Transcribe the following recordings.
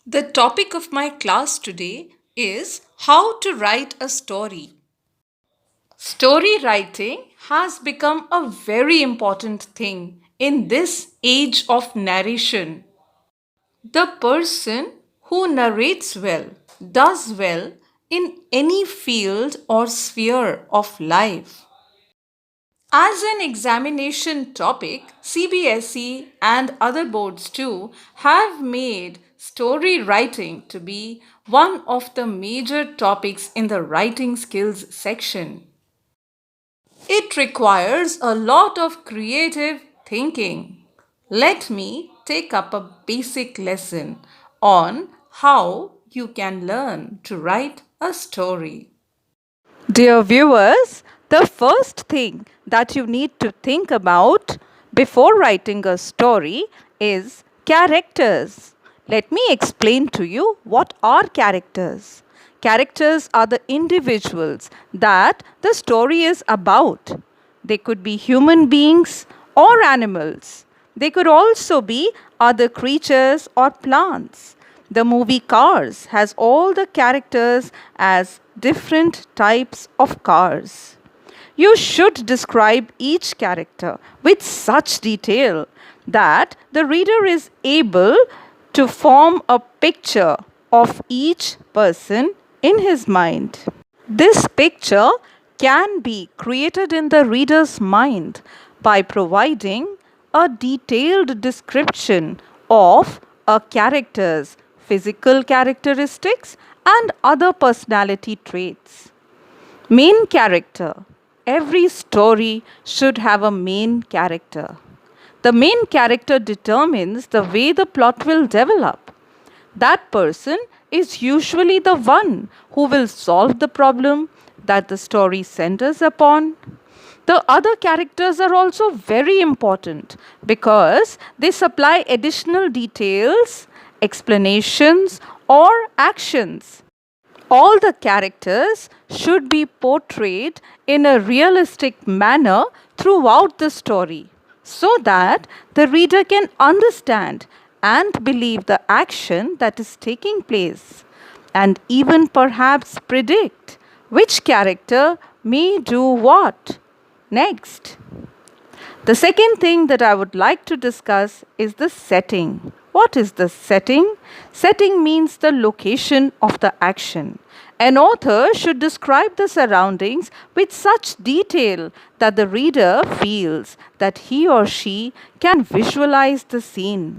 The topic of my class today is how to write a story. Story writing has become a very important thing in this age of narration. The person who narrates well does well in any field or sphere of life. As an examination topic, CBSE and other boards too have made story writing to be one of the major topics in the writing skills section. It requires a lot of creative thinking. Let me take up a basic lesson on how you can learn to write a story. Dear viewers, the first thing that you need to think about before writing a story is characters. Let me explain to you what are characters. Characters are the individuals that the story is about. They could be human beings or animals. They could also be other creatures or plants. The movie Cars has all the characters as different types of cars. You should describe each character with such detail that the reader is able to form a picture of each person in his mind. This picture can be created in the reader's mind by providing a detailed description of a character's physical characteristics and other personality traits. Main character. Every story should have a main character. The main character determines the way the plot will develop. That person is usually the one who will solve the problem that the story centers upon. The other characters are also very important because they supply additional details, explanations, or actions. All the characters should be portrayed in a realistic manner throughout the story so that the reader can understand and believe the action that is taking place and even perhaps predict which character may do what next. The second thing that I would like to discuss is the setting. What is the setting? Setting means the location of the action. An author should describe the surroundings with such detail that the reader feels that he or she can visualize the scene.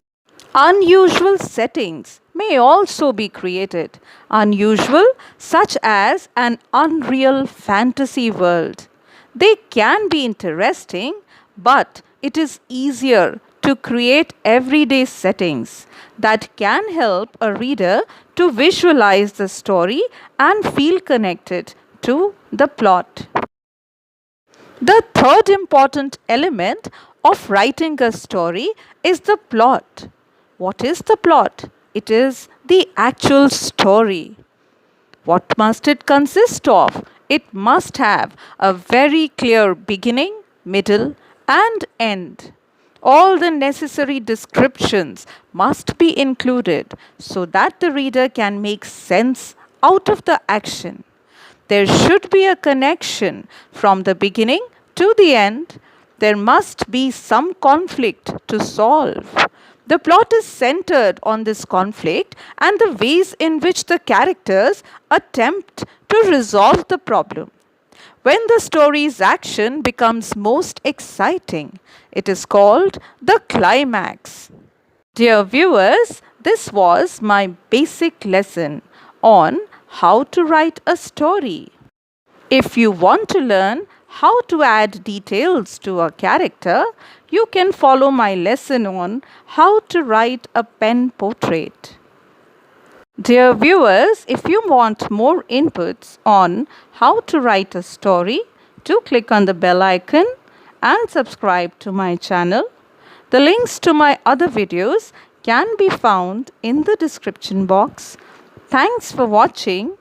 Unusual settings may also be created. Unusual, such as an unreal fantasy world. They can be interesting, but it is easier to create everyday settings that can help a reader to visualize the story and feel connected to the plot. The third important element of writing a story is the plot. What is the plot? It is the actual story. What must it consist of? It must have a very clear beginning, middle, and end. All the necessary descriptions must be included so that the reader can make sense out of the action. There should be a connection from the beginning to the end. There must be some conflict to solve. The plot is centered on this conflict and the ways in which the characters attempt to resolve the problem. When the story's action becomes most exciting, it is called the climax. Dear viewers, this was my basic lesson on how to write a story. If you want to learn how to add details to a character, you can follow my lesson on how to write a pen portrait. Dear viewers, if you want more inputs on how to write a story, do click on the bell icon and subscribe to my channel. The links to my other videos can be found in the description box. Thanks for watching.